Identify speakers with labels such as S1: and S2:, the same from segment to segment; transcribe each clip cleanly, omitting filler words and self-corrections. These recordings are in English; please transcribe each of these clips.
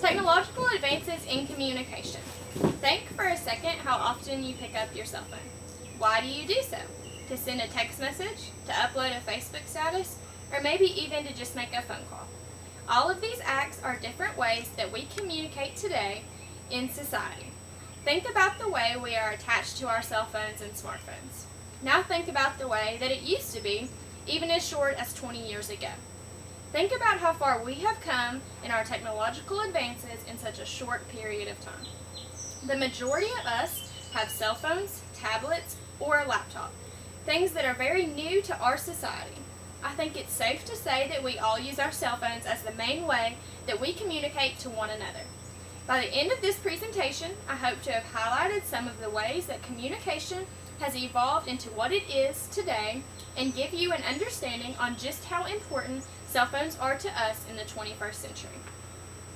S1: Technological advances in communication. Think for a second how often you pick up your cell phone. Why do you do so? To send a text message, to upload a Facebook status, or maybe even to just make a phone call. All of these acts are different ways that we communicate today in society. Think about the way we are attached to our cell phones and smartphones. Now think about the way that it used to be, even as short as 20 years ago. Think about how far we have come in our technological advances in such a short period of time. The majority of us have cell phones, tablets, or a laptop, things that are very new to our society. I think it's safe to say that we all use our cell phones as the main way that we communicate to one another. By the end of this presentation, I hope to have highlighted some of the ways that communication has evolved into what it is today and give you an understanding on just how important cell phones are to us in the 21st century.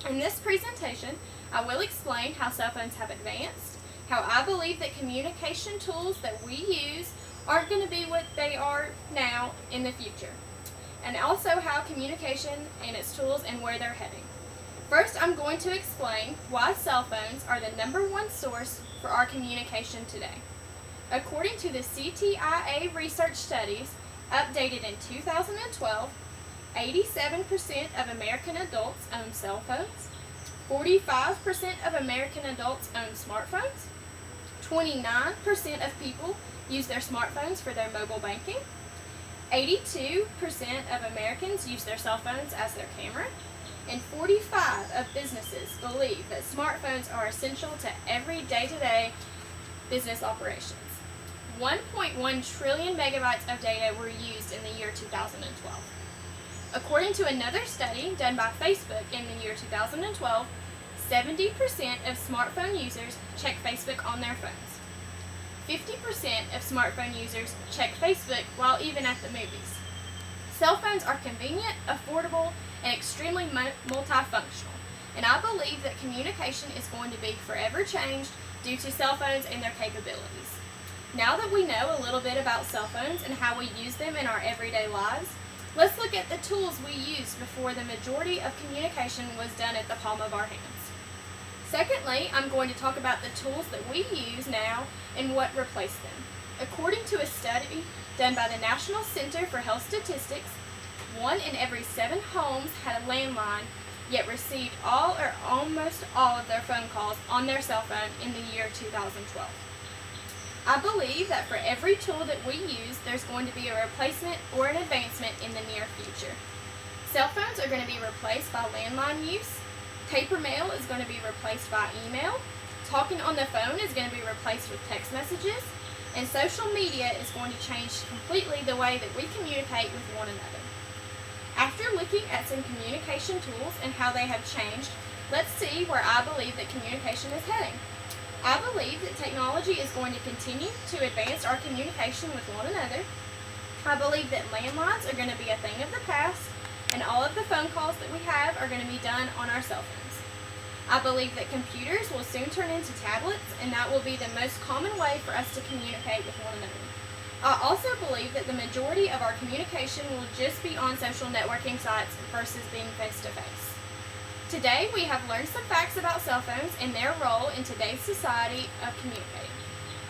S1: In this presentation, I will explain how cell phones have advanced, how I believe that communication tools that we use aren't going to be what they are now in the future, and also how communication and its tools and where they're heading. First, I'm going to explain why cell phones are the #1 source for our communication today. According to the CTIA research studies, updated in 2012, 87% of American adults own cell phones, 45% of American adults own smartphones, 29% of people use their smartphones for their mobile banking, 82% of Americans use their cell phones as their camera, and 45% of businesses believe that smartphones are essential to every day-to-day business operations. 1.1 trillion megabytes of data were used in the year 2012. According to another study done by Facebook in the year 2012, 70% of smartphone users check Facebook on their phones. 50% of smartphone users check Facebook while even at the movies. Cell phones are convenient, affordable, and extremely multifunctional, and I believe that communication is going to be forever changed due to cell phones and their capabilities. Now that we know a little bit about cell phones and how we use them in our everyday lives, let's look at the tools we used before the majority of communication was done at the palm of our hands. Secondly, I'm going to talk about the tools that we use now and what replaced them. According to a study done by the National Center for Health Statistics, 1 in every 7 homes had a landline, yet received all or almost all of their phone calls on their cell phone in the year 2012. I believe that for every tool that we use, there's going to be a replacement or an advancement in the near future. Cell phones are going to be replaced by landline use. Paper mail is going to be replaced by email. Talking on the phone is going to be replaced with text messages. And social media is going to change completely the way that we communicate with one another. After looking at some communication tools and how they have changed, let's see where I believe that communication is heading. I believe that technology is going to continue to advance our communication with one another. I believe that landlines are going to be a thing of the past, and all of the phone calls that we have are going to be done on our cell phones. I believe that computers will soon turn into tablets, and that will be the most common way for us to communicate with one another. I also believe that the majority of our communication will just be on social networking sites versus being face-to-face. Today, we have learned some facts about cell phones and their role in today's society of communicating,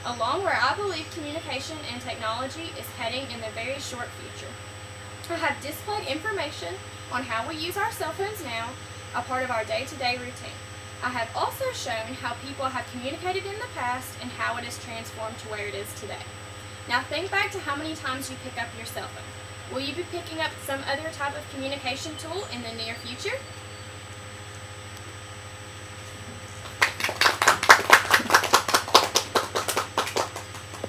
S1: along where I believe communication and technology is heading in the very short future. I have displayed information on how we use our cell phones now, a part of our day-to-day routine. I have also shown how people have communicated in the past and how it has transformed to where it is today. Now think back to how many times you pick up your cell phone. Will you be picking up some other type of communication tool in the near future?